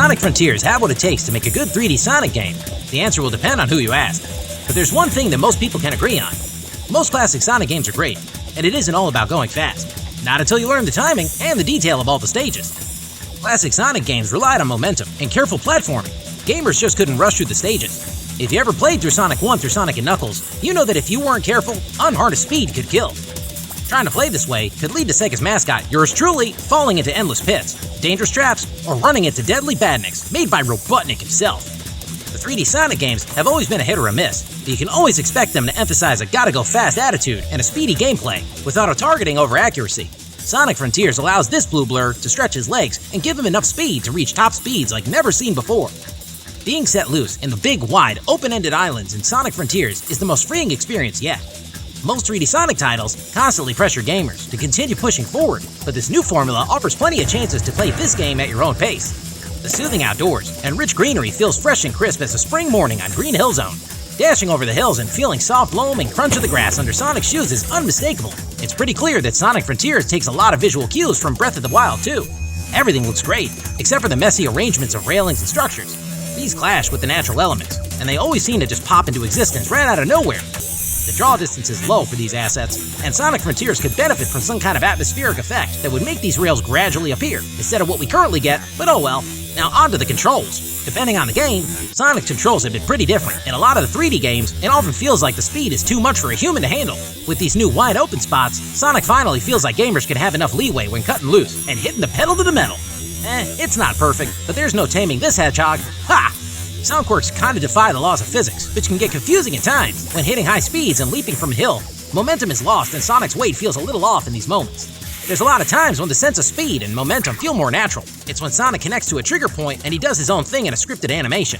Sonic Frontiers have what it takes to make a good 3D Sonic game? The answer will depend on who you ask. But there's one thing that most people can agree on. Most classic Sonic games are great, and it isn't all about going fast. Not until you learn the timing and the detail of all the stages. Classic Sonic games relied on momentum and careful platforming. Gamers just couldn't rush through the stages. If you ever played through Sonic 1 through Sonic & Knuckles, you know that if you weren't careful, unharnessed speed could kill. Trying to play this way could lead to Sega's mascot, yours truly, falling into endless pits, dangerous traps, or running into deadly badniks made by Robotnik himself. The 3D Sonic games have always been a hit or a miss, but you can always expect them to emphasize a gotta-go-fast attitude and a speedy gameplay with auto-targeting over accuracy. Sonic Frontiers allows this blue blur to stretch his legs and give him enough speed to reach top speeds like never seen before. Being set loose in the big, wide, open-ended islands in Sonic Frontiers is the most freeing experience yet. Most 3D Sonic titles constantly pressure gamers to continue pushing forward, but this new formula offers plenty of chances to play this game at your own pace. The soothing outdoors and rich greenery feels fresh and crisp as a spring morning on Green Hill Zone. Dashing over the hills and feeling soft loam and crunch of the grass under Sonic's shoes is unmistakable. It's pretty clear that Sonic Frontiers takes a lot of visual cues from Breath of the Wild too. Everything looks great, except for the messy arrangements of railings and structures. These clash with the natural elements, and they always seem to just pop into existence right out of nowhere. The draw distance is low for these assets, and Sonic Frontiers could benefit from some kind of atmospheric effect that would make these rails gradually appear, instead of what we currently get, but oh well. Now on to the controls. Depending on the game, Sonic's controls have been pretty different. In a lot of the 3D games, it often feels like the speed is too much for a human to handle. With these new wide open spots, Sonic finally feels like gamers can have enough leeway when cutting loose and hitting the pedal to the metal. It's not perfect, but there's no taming this hedgehog. Ha! Sound quirks kinda defy the laws of physics, which can get confusing at times. When hitting high speeds and leaping from a hill, momentum is lost and Sonic's weight feels a little off in these moments. There's a lot of times when the sense of speed and momentum feel more natural. It's when Sonic connects to a trigger point and he does his own thing in a scripted animation.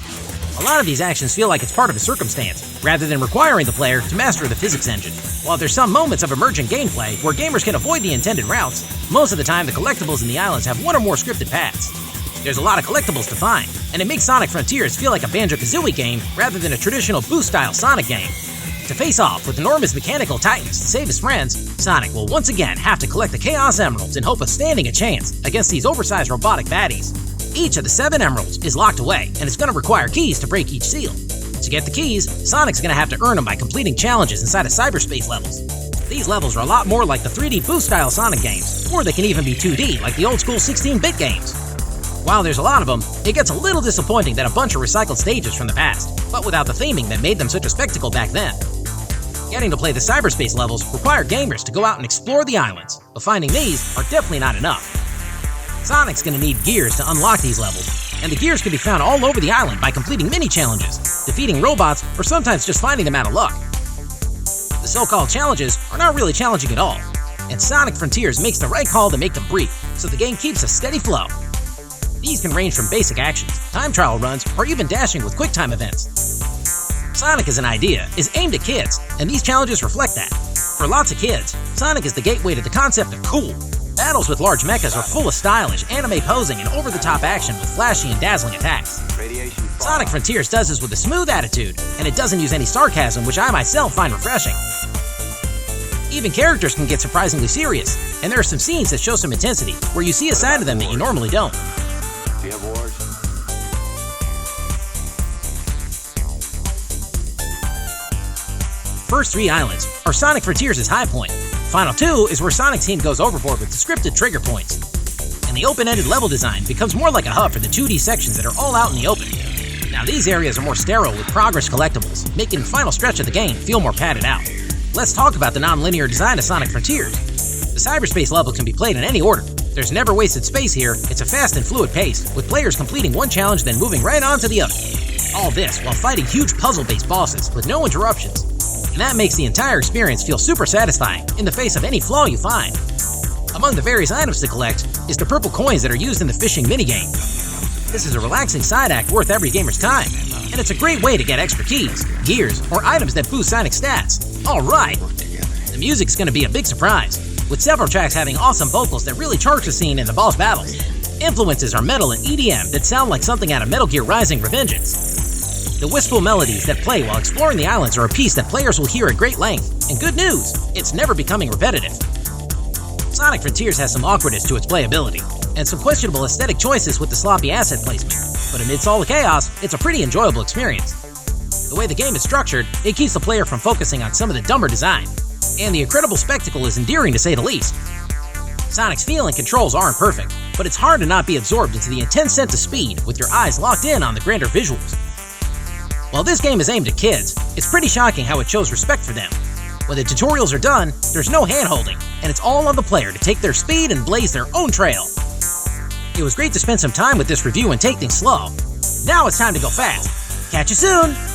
A lot of these actions feel like it's part of a circumstance, rather than requiring the player to master the physics engine. While there's some moments of emergent gameplay where gamers can avoid the intended routes, most of the time the collectibles in the islands have one or more scripted paths. There's a lot of collectibles to find, and it makes Sonic Frontiers feel like a Banjo-Kazooie game rather than a traditional boost-style Sonic game. To face off with enormous mechanical titans to save his friends, Sonic will once again have to collect the Chaos Emeralds in hope of standing a chance against these oversized robotic baddies. Each of the 7 emeralds is locked away, and it's going to require keys to break each seal. To get the keys, Sonic's going to have to earn them by completing challenges inside of cyberspace levels. These levels are a lot more like the 3D boost-style Sonic games, or they can even be 2D like the old-school 16-bit games. While there's a lot of them, it gets a little disappointing that a bunch of recycled stages from the past, but without the theming that made them such a spectacle back then. Getting to play the cyberspace levels require gamers to go out and explore the islands, but finding these are definitely not enough. Sonic's gonna need gears to unlock these levels, and the gears can be found all over the island by completing mini-challenges, defeating robots, or sometimes just finding them out of luck. The so-called challenges are not really challenging at all, and Sonic Frontiers makes the right call to make them brief, so the game keeps a steady flow. These can range from basic actions, time trial runs, or even dashing with quick-time events. Sonic as an idea is aimed at kids, and these challenges reflect that. For lots of kids, Sonic is the gateway to the concept of cool. Battles with large mechas are full of stylish, anime posing and over-the-top action with flashy and dazzling attacks. Sonic Frontiers does this with a smooth attitude, and it doesn't use any sarcasm, which I myself find refreshing. Even characters can get surprisingly serious, and there are some scenes that show some intensity, where you see a side of them that you normally don't. Do you have wars? First 3 islands are Sonic Frontiers' high point. Final 2 is where Sonic's team goes overboard with the scripted trigger points. And the open-ended level design becomes more like a hub for the 2D sections that are all out in the open. Now these areas are more sterile with progress collectibles, making the final stretch of the game feel more padded out. Let's talk about the non-linear design of Sonic Frontiers. The cyberspace level can be played in any order. There's never wasted space here, it's a fast and fluid pace, with players completing one challenge then moving right on to the other. All this while fighting huge puzzle-based bosses with no interruptions. And that makes the entire experience feel super satisfying in the face of any flaw you find. Among the various items to collect is the purple coins that are used in the fishing minigame. This is a relaxing side act worth every gamer's time, and it's a great way to get extra keys, gears, or items that boost Sonic's stats. Alright! The music's gonna be a big surprise, with several tracks having awesome vocals that really charge the scene in the boss battles. Influences are metal and EDM that sound like something out of Metal Gear Rising: Revengeance. The wistful melodies that play while exploring the islands are a piece that players will hear at great length, and good news, it's never becoming repetitive. Sonic Frontiers has some awkwardness to its playability, and some questionable aesthetic choices with the sloppy asset placement. But amidst all the chaos, it's a pretty enjoyable experience. The way the game is structured, it keeps the player from focusing on some of the dumber design, and the incredible spectacle is endearing to say the least. Sonic's feel and controls aren't perfect, but it's hard to not be absorbed into the intense sense of speed with your eyes locked in on the grander visuals. While this game is aimed at kids, it's pretty shocking how it shows respect for them. When the tutorials are done, there's no hand-holding, and it's all on the player to take their speed and blaze their own trail. It was great to spend some time with this review and take things slow. Now it's time to go fast. Catch you soon!